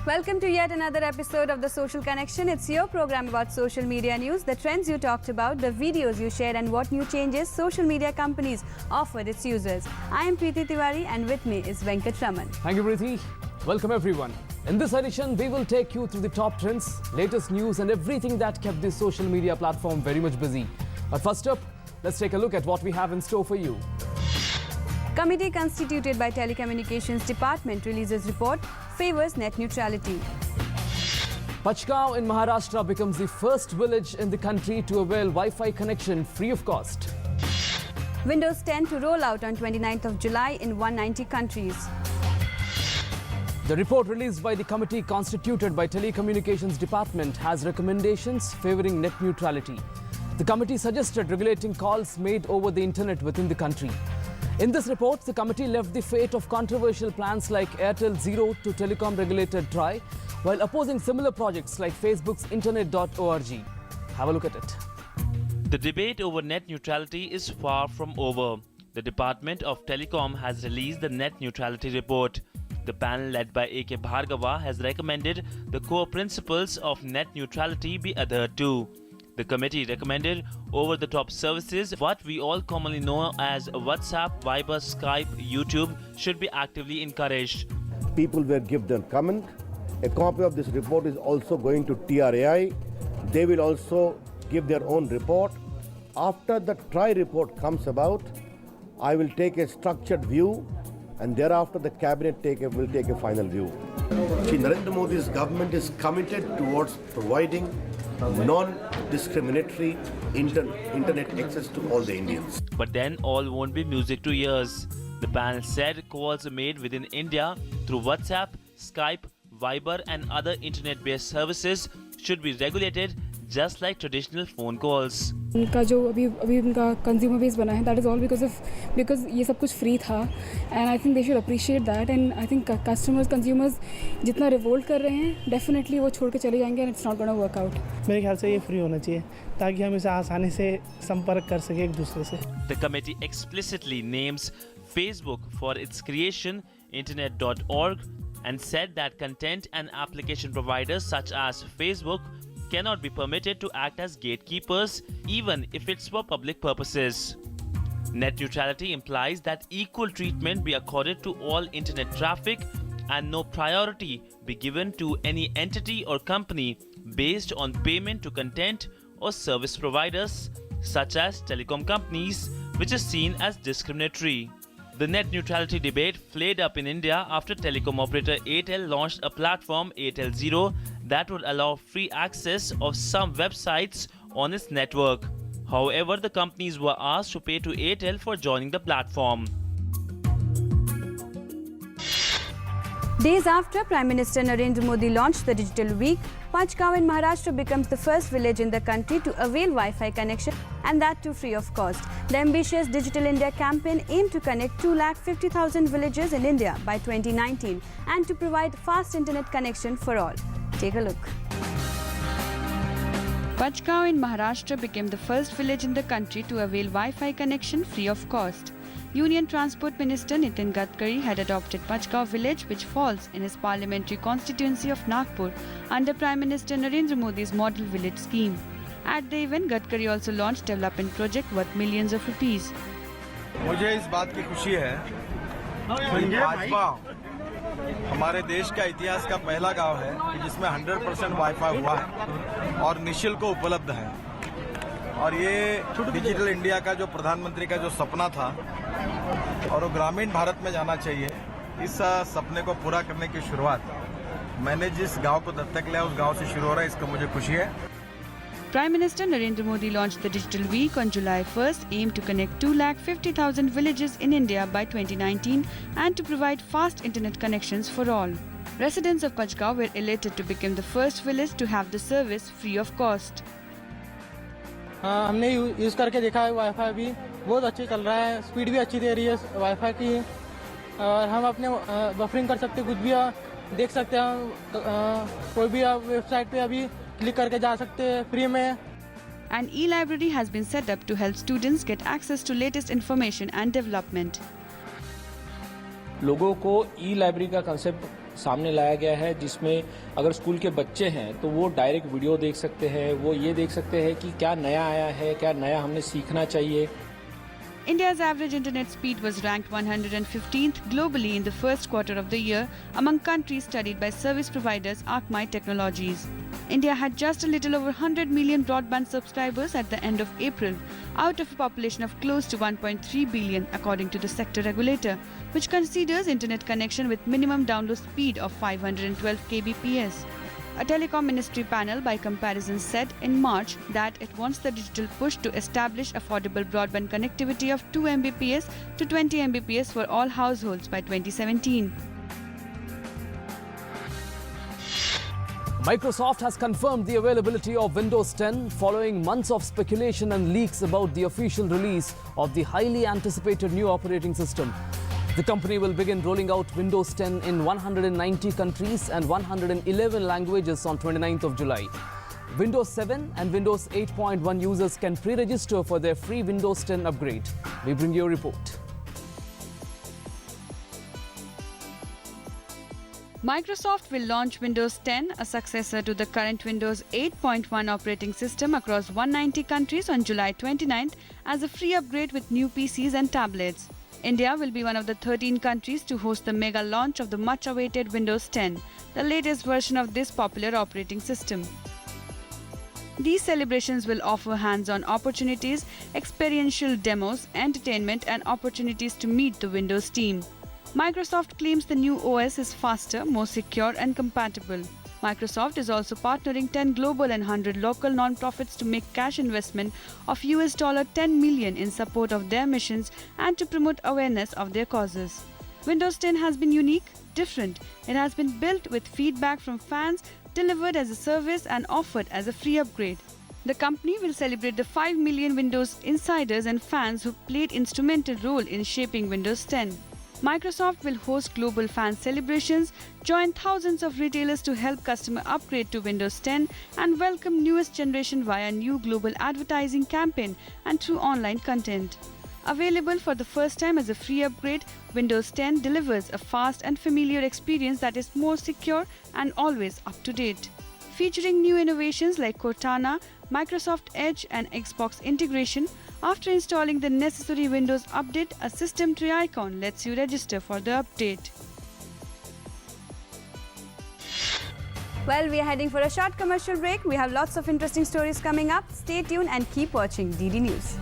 Welcome to yet another episode of The Social Connection. It's your program about social media news, the trends you talked about, the videos you shared, and what new changes social media companies offered its users. I am Preeti Tiwari, and with me is Venkat Raman. Thank you, Preeti. Welcome, everyone. In this edition, we will take you through the top trends, latest news, and everything that kept this social media platform very much busy. But first up, let's take a look at what we have in store for you. Committee constituted by Telecommunications Department releases report, favors net neutrality. Pachgaon in Maharashtra becomes the first village in the country to avail Wi-Fi connection free of cost. Windows 10 to roll out on 29th of July in 190 countries. The report released by the committee constituted by Telecommunications Department has recommendations favoring net neutrality. The committee suggested regulating calls made over the internet within the country. In this report, the committee left the fate of controversial plans like Airtel Zero to telecom regulator TRAI, while opposing similar projects like Facebook's Internet.org. Have a look at it. The debate over net neutrality is far from over. The Department of Telecom has released the net neutrality report. The panel led by A.K. Bhargava has recommended the core principles of net neutrality be adhered to. The committee recommended over-the-top services, what we all commonly know as WhatsApp, Viber, Skype, YouTube, should be actively encouraged. People were given comment. A copy of this report is also going to TRAI. They will also give their own report. After the TRAI report comes about, I will take a structured view, and thereafter the cabinet will take a final view. Narendra Modi's government is committed towards providing non-discriminatory internet access to all the Indians. But then all won't be music to ears. The panel said calls made within India through WhatsApp, Skype, Viber and other internet-based services should be regulated just like traditional phone calls. उनका जो अभी उनका consumer base बना है that is all because ये सब कुछ free था and I think they should appreciate that and I think consumers जितना रिवोल्ट कर रहे हैं डेफिनेटली वो छोड़ के चले जाएंगे and it's not gonna work out. मेरे ख्याल से ये फ्री होना चाहिए ताकि हम इसे आसानी से संपर्क कर सकें एक दूसरे से. The committee explicitly names Facebook for its creation, Internet.org, and said that content and application providers such as Facebook cannot be permitted to act as gatekeepers even if it's for public purposes. Net neutrality implies that equal treatment be accorded to all internet traffic and no priority be given to any entity or company based on payment to content or service providers such as telecom companies, which is seen as discriminatory. The net neutrality debate flared up in India after telecom operator Airtel launched a platform, Airtel Zero, that would allow free access of some websites on its network. However, the companies were asked to pay to Airtel for joining the platform. Days after Prime Minister Narendra Modi launched the Digital Week, Pachgaon in Maharashtra becomes the first village in the country to avail Wi-Fi connection, and that too free of cost. The ambitious Digital India campaign aimed to connect 250,000 villages in India by 2019 and to provide fast internet connection for all. Take a look. Pachgaon in Maharashtra became the first village in the country to avail Wi-Fi connection free of cost. Union Transport Minister Nitin Gadkari had adopted Pachgaon village, which falls in his parliamentary constituency of Nagpur, under Prime Minister Narendra Modi's model village scheme. At the event, Gadkari also launched development project worth millions of rupees. मुझे इस बात की खुशी है कि भाजपा हमारे देश का इतिहास का पहला गांव है कि जिसमें 100% वाईफाई हुआ है और निःशुल्क उपलब्ध है. और ये डिजिटल इंडिया का जो प्रधानमंत्री का जो सपना था और वो ग्रामीण भारत में जाना चाहिए, इस सपने को पूरा करने की शुरुआत मैंने जिस गांव को दत्तक लिया उस गांव से शुरू हो रहा है. इसका मुझे खुशी है. Prime Minister Narendra Modi launched the Digital Week on July 1st, aimed to connect 250,000 villages in India by 2019 and to provide fast internet connections for all. Residents of Pachgaon were elated to become the first village to have the service free of cost. हमने use करके देखा है, wifi भी बहुत अच्छी चल रहा है, स्पीड भी अच्छी दे रही है वाईफाई की, और हम अपने बफरिंग कर सकते, कुछ भी देख सकते हैं, कोई भी वेबसाइट पे अभी क्लिक करके जा सकते हैं फ्री में. An e-library has been set up to help students get access to latest information and development. लोगों को ई लाइब्रेरी का कंसेप्ट सामने लाया गया है, जिसमें अगर स्कूल के बच्चे हैं तो वो डायरेक्ट वीडियो देख सकते हैं, वो ये देख सकते हैं कि क्या नया आया है, क्या नया हमने सीखना चाहिए। India's average internet speed was ranked 115th globally in the first quarter of the year among countries studied by service providers Akamai Technologies. India had just a little over 100 million broadband subscribers at the end of April, out of a population of close to 1.3 billion according to the sector regulator, which considers internet connection with minimum download speed of 512 kbps. A telecom ministry panel by comparison said in March that it wants the digital push to establish affordable broadband connectivity of 2 Mbps to 20 Mbps for all households by 2017. Microsoft has confirmed the availability of Windows 10 following months of speculation and leaks about the official release of the highly anticipated new operating system. The company will begin rolling out Windows 10 in 190 countries and 111 languages on 29th of July. Windows 7 and Windows 8.1 users can pre-register for their free Windows 10 upgrade. We bring you a report. Microsoft will launch Windows 10, a successor to the current Windows 8.1 operating system, across 190 countries on July 29th as a free upgrade with new PCs and tablets. India will be one of the 13 countries to host the mega launch of the much-awaited Windows 10, the latest version of this popular operating system. These celebrations will offer hands-on opportunities, experiential demos, entertainment, and opportunities to meet the Windows team. Microsoft claims the new OS is faster, more secure, and compatible. Microsoft is also partnering 10 global and 100 local non-profits to make cash investment of $10 million in support of their missions and to promote awareness of their causes. Windows 10 has been unique, different. It has been built with feedback from fans, delivered as a service, and offered as a free upgrade. The company will celebrate the 5 million Windows insiders and fans who played instrumental role in shaping Windows 10. Microsoft will host global fan celebrations, join thousands of retailers to help customers upgrade to Windows 10, and welcome newest generation via new global advertising campaign and through online content. Available for the first time as a free upgrade, Windows 10 delivers a fast and familiar experience that is more secure and always up to date. Featuring new innovations like Cortana, Microsoft Edge, and Xbox integration, after installing the necessary Windows update, a system tree icon lets you register for the update. Well, we are heading for a short commercial break. We have lots of interesting stories coming up. Stay tuned and keep watching DD News.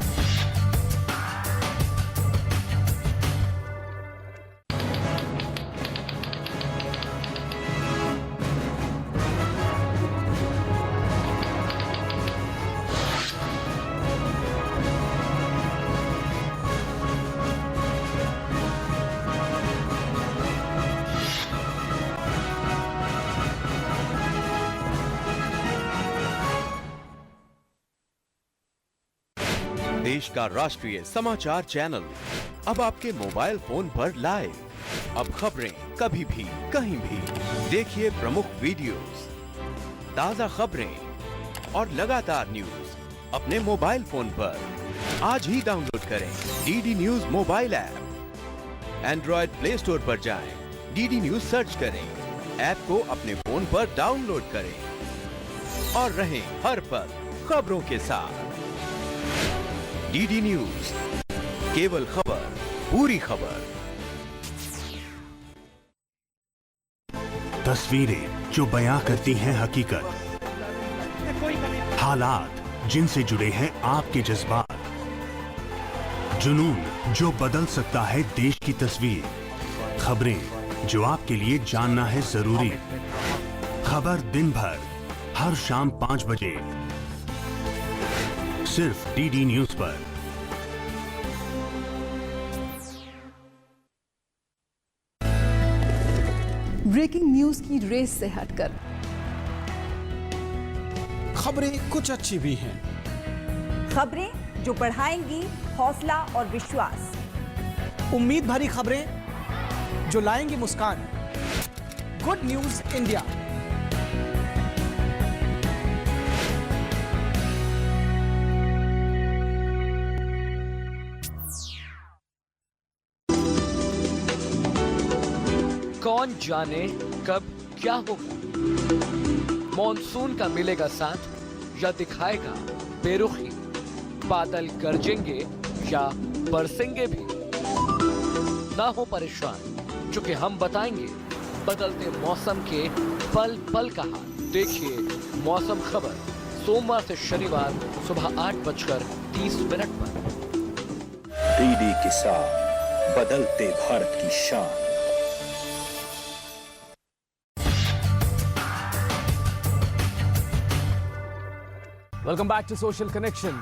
देश का राष्ट्रीय समाचार channel अब आपके mobile phone पर live. अब खबरें कभी भी कहीं भी देखिए। प्रमुख वीडियोस, ताजा खबरें और लगातार न्यूज अपने मोबाइल फोन पर आज ही डाउनलोड करें DD news mobile app. Android play store पर जाएं, डीडी न्यूज सर्च करें, ऐप को अपने फोन पर डाउनलोड करें और रहें हर पल खबरों के साथ। डीडी न्यूज, केवल खबर, पूरी खबर। तस्वीरें जो बयां करती हैं हकीकत, हालात जिनसे जुड़े हैं आपके जज्बात, जुनून जो बदल सकता है देश की तस्वीर, खबरें जो आपके लिए जानना है जरूरी। खबर दिन भर हर शाम 5 बजे सिर्फ डीडी न्यूज पर। ब्रेकिंग न्यूज की रेस से हटकर खबरें कुछ अच्छी भी हैं, खबरें जो बढ़ाएंगी हौसला और विश्वास, उम्मीद भरी खबरें जो लाएंगी मुस्कान। Good news India. कौन जाने कब क्या होगा? मॉनसून का मिलेगा साथ या दिखाएगा बेरुखी? बादल गरजेंगे या बरसेंगे भी? ना हो परेशान, क्योंकि हम बताएंगे बदलते मौसम के पल पल का हाल। देखिए मौसम खबर सोमवार से शनिवार सुबह 8:30 पर। डीडी किसान, बदलते भारत की शान। Welcome back to Social Connection.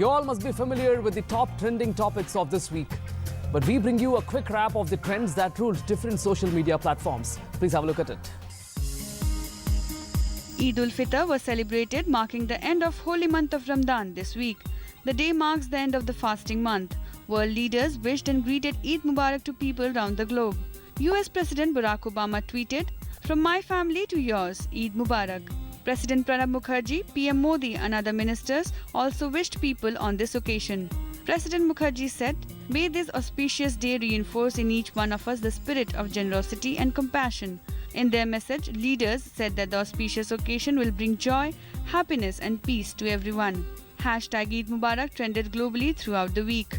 You all must be familiar with the top trending topics of this week. But we bring you a quick wrap of the trends that ruled different social media platforms. Please have a look at it. Eid ul-Fitr was celebrated, marking the end of holy month of Ramadan this week. The day marks the end of the fasting month. World leaders wished and greeted Eid Mubarak to people around the globe. US President Barack Obama tweeted, "From my family to yours, Eid Mubarak." President Pranab Mukherjee, PM Modi and other ministers also wished people on this occasion. President Mukherjee said, "May this auspicious day reinforce in each one of us the spirit of generosity and compassion." In their message, leaders said that the auspicious occasion will bring joy, happiness and peace to everyone. Hashtag Eid Mubarak trended globally throughout the week.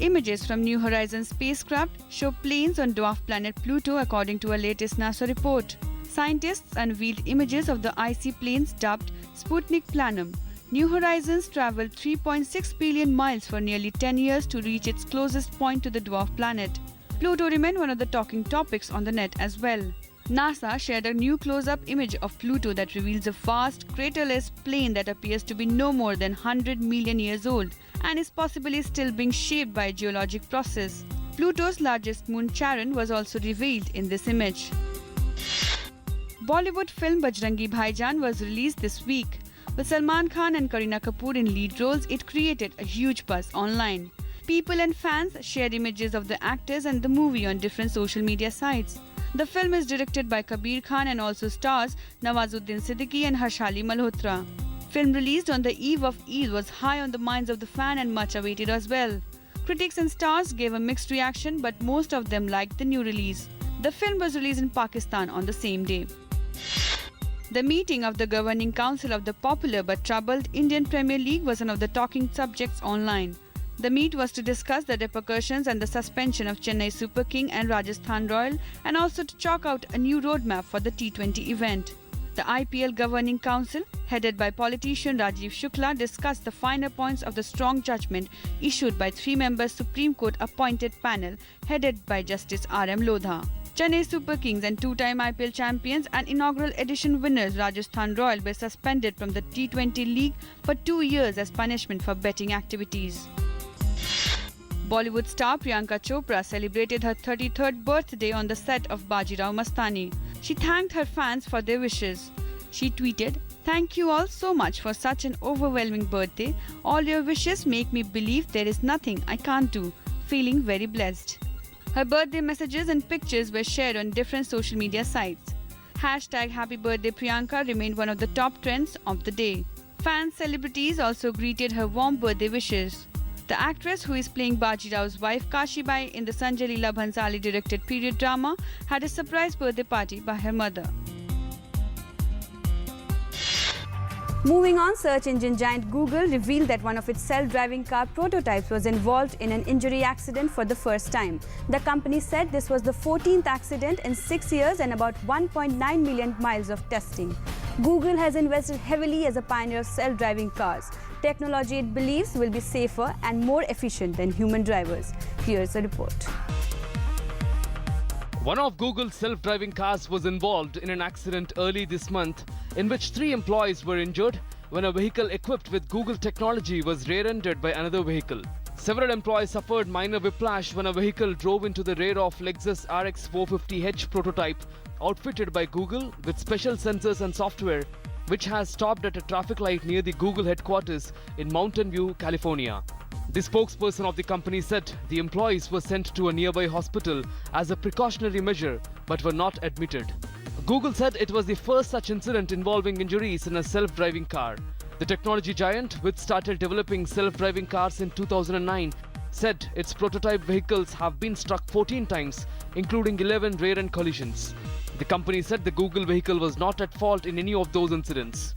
Images from New Horizons spacecraft show planes on dwarf planet Pluto according to a latest NASA report. Scientists unveiled images of the icy plains dubbed Sputnik Planum. New Horizons traveled 3.6 billion miles for nearly 10 years to reach its closest point to the dwarf planet. Pluto remained one of the talking topics on the net as well. NASA shared a new close-up image of Pluto that reveals a vast, craterless plain that appears to be no more than 100 million years old and is possibly still being shaped by a geologic process. Pluto's largest moon Charon was also revealed in this image. Bollywood film Bajrangi Bhaijaan was released this week. With Salman Khan and Kareena Kapoor in lead roles, it created a huge buzz online. People and fans shared images of the actors and the movie on different social media sites. The film is directed by Kabir Khan and also stars Nawazuddin Siddiqui and Harshali Malhotra. Film released on the eve of Eid was high on the minds of the fan and much awaited as well. Critics and stars gave a mixed reaction, but most of them liked the new release. The film was released in Pakistan on the same day. The meeting of the governing council of the popular but troubled Indian Premier League was one of the talking subjects online. The meet was to discuss the repercussions and the suspension of Chennai Super King and Rajasthan Royal, and also to chalk out a new roadmap for the T20 event. The IPL Governing Council, headed by politician Rajiv Shukla, discussed the finer points of the strong judgment issued by 3-member Supreme Court appointed panel headed by Justice R.M. Lodha. Chennai Super Kings and two-time IPL champions and inaugural edition winners Rajasthan Royal were suspended from the T20 league for 2 years as punishment for betting activities. Bollywood star Priyanka Chopra celebrated her 33rd birthday on the set of Bajirao Mastani. She thanked her fans for their wishes. She tweeted, "Thank you all so much for such an overwhelming birthday. All your wishes make me believe there is nothing I can't do. Feeling very blessed." Her birthday messages and pictures were shared on different social media sites. Hashtag Happy Birthday Priyanka remained one of the top trends of the day. Fan celebrities also greeted her warm birthday wishes. The actress who is playing Bajirao's wife Kashibai in the Sanjay Leela Bhansali directed period drama had a surprise birthday party by her mother. Moving on, search engine giant Google revealed that one of its self-driving car prototypes was involved in an injury accident for the first time. The company said this was the 14th accident in 6 years and about 1.9 million miles of testing. Google has invested heavily as a pioneer of self-driving cars. Technology it believes will be safer and more efficient than human drivers. Here's a report. One of Google's self-driving cars was involved in an accident early this month in which 3 employees were injured when a vehicle equipped with Google technology was rear-ended by another vehicle. Several employees suffered minor whiplash when a vehicle drove into the rear of Lexus RX 450h prototype outfitted by Google with special sensors and software, which has stopped at a traffic light near the Google headquarters in Mountain View, California. The spokesperson of the company said the employees were sent to a nearby hospital as a precautionary measure but were not admitted. Google said it was the first such incident involving injuries in a self-driving car. The technology giant, which started developing self-driving cars in 2009, said its prototype vehicles have been struck 14 times, including 11 rear-end collisions. The company said the Google vehicle was not at fault in any of those incidents.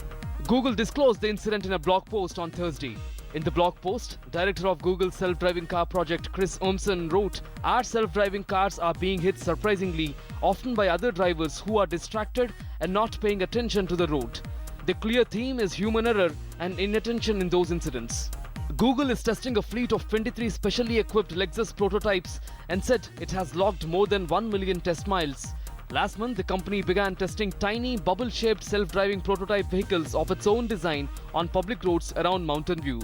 Google disclosed the incident in a blog post on Thursday. In the blog post, director of Google's self-driving car project Chris Urmson wrote, "Our self-driving cars are being hit surprisingly often by other drivers who are distracted and not paying attention to the road. The clear theme is human error and inattention in those incidents." Google is testing a fleet of 23 specially equipped Lexus prototypes and said it has logged more than 1 million test miles. Last month, the company began testing tiny, bubble-shaped self-driving prototype vehicles of its own design on public roads around Mountain View.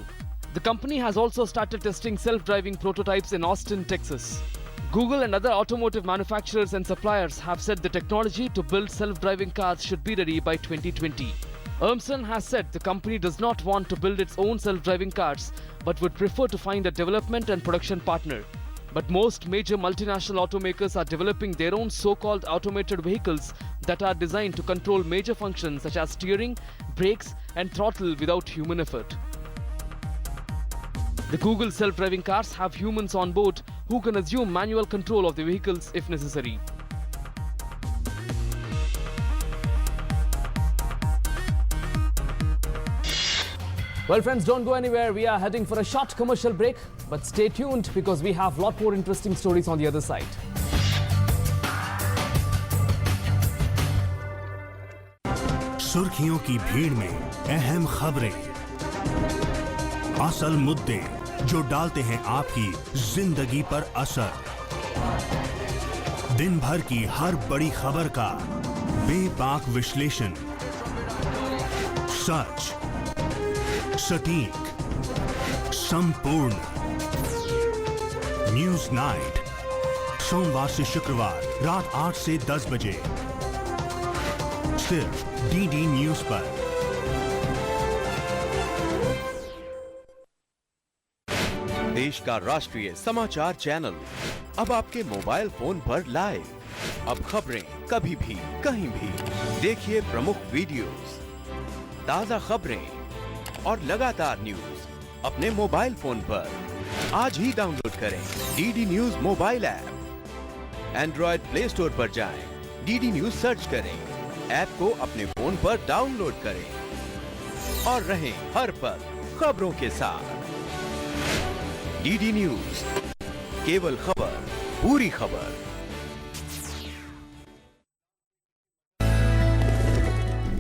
The company has also started testing self-driving prototypes in Austin, Texas. Google and other automotive manufacturers and suppliers have said the technology to build self-driving cars should be ready by 2020. Urmson has said the company does not want to build its own self-driving cars, but would prefer to find a development and production partner. But most major multinational automakers are developing their own so-called automated vehicles that are designed to control major functions such as steering, brakes, and throttle without human effort. The Google self-driving cars have humans on board who can assume manual control of the vehicles if necessary. Well, friends, don't go anywhere. We are heading for a short commercial break, but stay tuned because we have a lot more interesting stories on the other side. सुर्खियों की भीड़ में अहम खबरें, असल मुद्दे जो डालते हैं आपकी जिंदगी पर असर, दिन भर की हर बड़ी खबर का बेबाक विश्लेषण, सच, सटीक, संपूर्ण। न्यूज नाइट, सोमवार से शुक्रवार रात 8 से 10 बजे, सिर्फ डीडी न्यूज पर। देश का राष्ट्रीय समाचार चैनल अब आपके मोबाइल फोन पर लाइव। अब खबरें कभी भी कहीं भी देखिए प्रमुख वीडियोस, ताजा खबरें और लगातार न्यूज अपने मोबाइल फोन पर। आज ही डाउनलोड करें DD news mobile app. Android play store पर जाएं, डीडी न्यूज सर्च करें, ऐप को अपने फोन पर डाउनलोड करें और रहें हर पल खबरों के साथ। डीडी न्यूज, केवल खबर, पूरी खबर।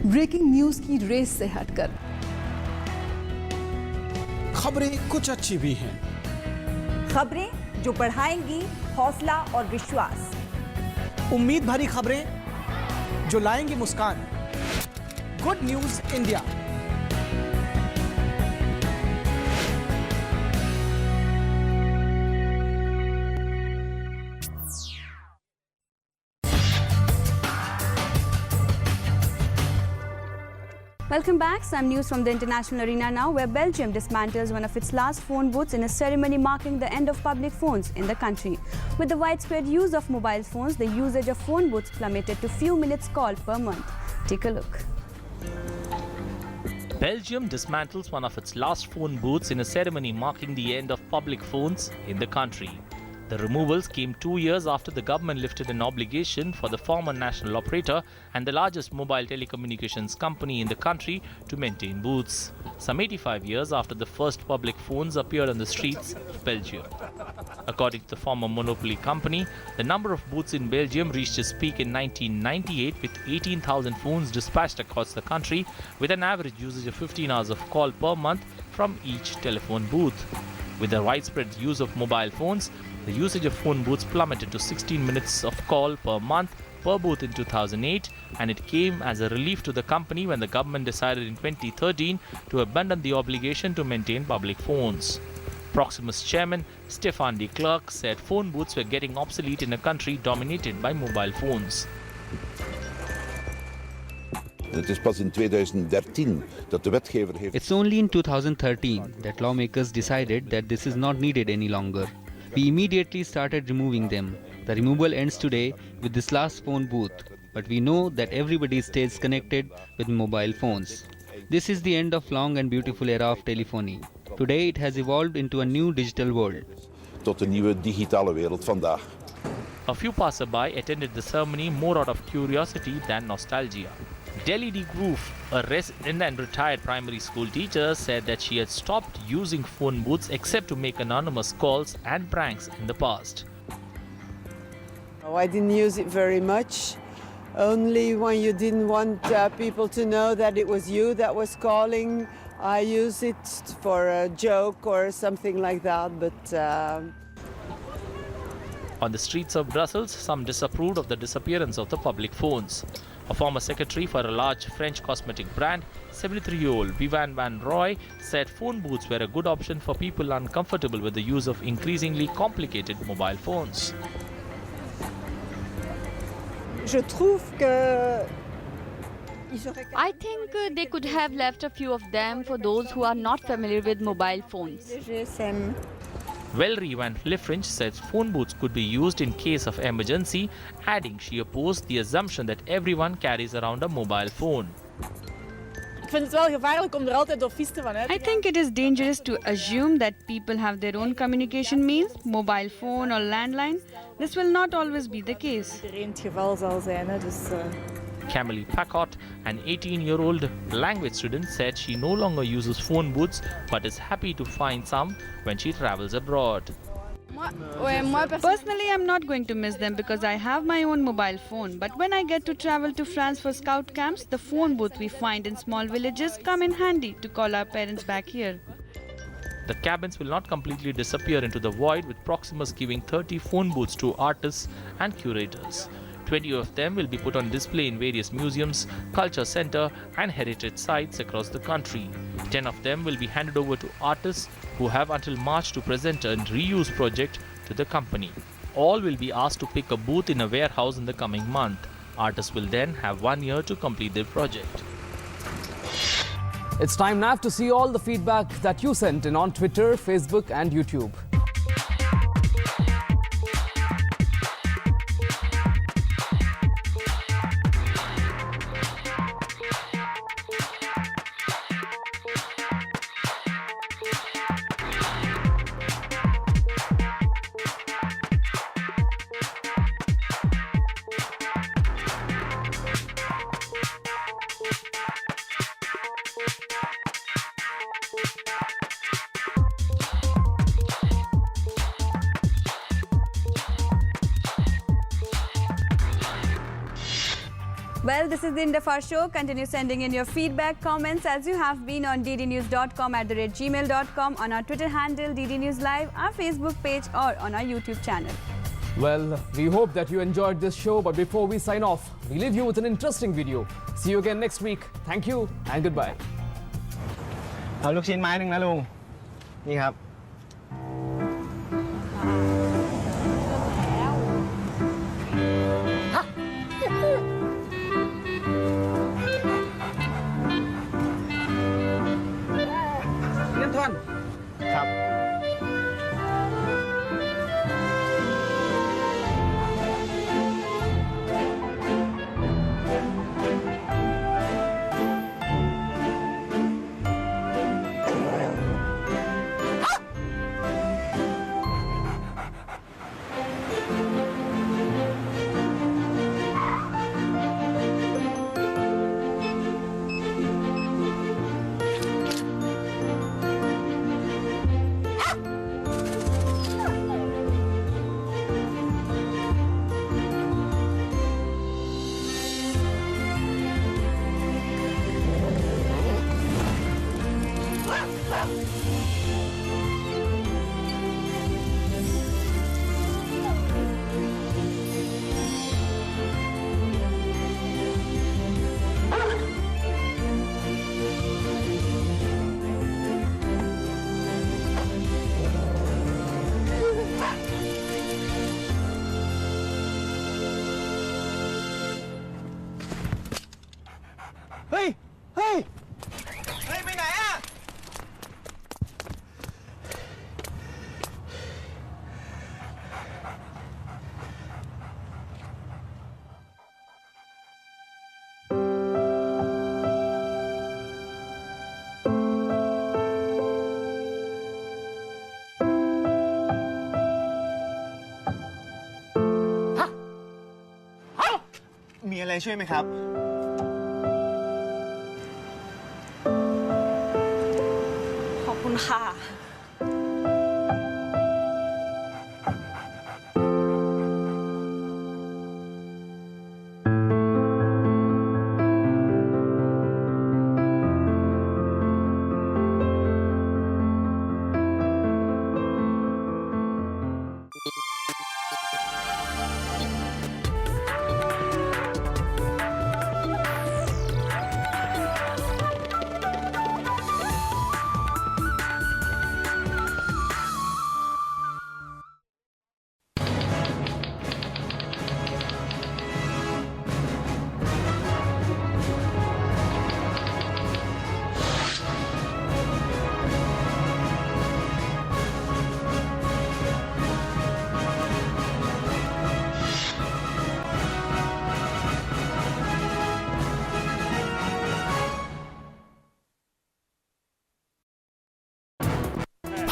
ब्रेकिंग न्यूज की रेस से हटकर खबरें कुछ अच्छी भी हैं, खबरें जो बढ़ाएंगी हौसला और विश्वास, उम्मीद भरी खबरें जो लाएंगी मुस्कान। Good news India. Welcome back. Some news from the international arena now, where Belgium dismantles one of its last phone booths in a ceremony marking the end of public phones in the country. With the widespread use of mobile phones, the usage of phone booths plummeted to few minutes called per month. Take a look. Belgium dismantles one of its last phone booths in a ceremony marking the end of public phones in the country. The removals came 2 years after the government lifted an obligation for the former national operator and the largest mobile telecommunications company in the country to maintain booths, some 85 years after the first public phones appeared on the streets of Belgium. According to the former monopoly company, the number of booths in Belgium reached its peak in 1998 with 18,000 phones dispatched across the country, with an average usage of 15 hours of call per month from each telephone booth. With the widespread use of mobile phones, the usage of phone booths plummeted to 16 minutes of call per month per booth in 2008, and it came as a relief to the company when the government decided in 2013 to abandon the obligation to maintain public phones. Proximus chairman Stefan de Klerk said phone booths were getting obsolete in a country dominated by mobile phones. Het is pas in 2013 dat de wetgever heeft. It's only in 2013 that lawmakers decided that this is not needed any longer. We immediately started removing them. The removal ends today with this last phone booth, but we know that everybody stays connected with mobile phones. This is the end of long and beautiful era of telephony. Today it has evolved into a new digital world. tot de nieuwe digitale wereld vandaag. A few passerby attended the ceremony more out of curiosity than nostalgia. Delhi D. Groove, a resident and retired primary school teacher, said that she had stopped using phone booths except to make anonymous calls and pranks in the past. I didn't use it very much, only when you didn't want people to know that it was you that was calling. I use it for a joke or something like that, but... On the streets of Brussels, some disapproved of the disappearance of the public phones. A former secretary for a large French cosmetic brand, 73-year-old Vivian Van Roy, said phone booths were a good option for people uncomfortable with the use of increasingly complicated mobile phones. I think they could have left a few of them for those who are not familiar with mobile phones. Valerie Van Liffrinch says phone booths could be used in case of emergency, adding she opposed the assumption that everyone carries around a mobile phone. I think it is dangerous to assume that people have their own communication means, mobile phone or landline. This will not always be the case. Camille Packott, an 18-year-old language student, said she no longer uses phone booths but is happy to find some when she travels abroad. Personally, I'm not going to miss them because I have my own mobile phone. But when I get to travel to France for scout camps, the phone booth we find in small villages come in handy to call our parents back here. The cabins will not completely disappear into the void, with Proximus giving 30 phone booths to artists and curators. 20 of them will be put on display in various museums, culture center and heritage sites across the country. 10 of them will be handed over to artists who have until March to present a reuse project to the company. All will be asked to pick a booth in a warehouse in the coming month. Artists will then have 1 year to complete their project. It's time now to see all the feedback that you sent in on Twitter, Facebook and YouTube. Well, this is the end of our show. Continue sending in your feedback, comments as you have been on ddnews.com, @gmail.com, on our Twitter handle ddnews live, our Facebook page or on our YouTube channel. Well, we hope that you enjoyed this show, but before we sign off, we leave you with an interesting video. See you again next week. Thank you and goodbye. เอาลูกชิ้นไม้หนึ่งนะลุงนี่ครับเล่นทวนครับ Ah! มีอะไรช่วยไหมครับ ขอบคุณค่ะ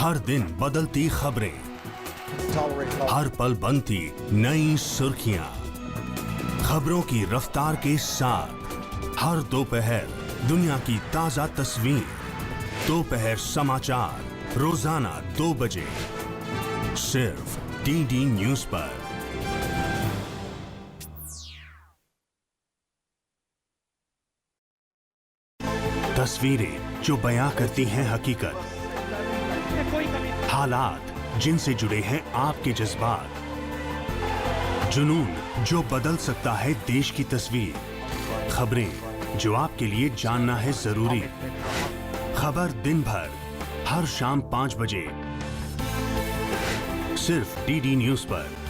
हर दिन बदलती खबरें, हर पल बनती नई सुर्खियां, खबरों की रफ्तार के साथ हर दोपहर दुनिया की ताजा तस्वीर। दोपहर समाचार रोजाना 2 बजे सिर्फ डीडी न्यूज पर। तस्वीरें जो बयां करती हैं हकीकत, हालात जिनसे जुड़े हैं आपके जज्बात, जुनून जो बदल सकता है देश की तस्वीर, खबरें जो आपके लिए जानना है जरूरी। खबर दिन भर हर शाम 5 बजे सिर्फ डीडी न्यूज पर।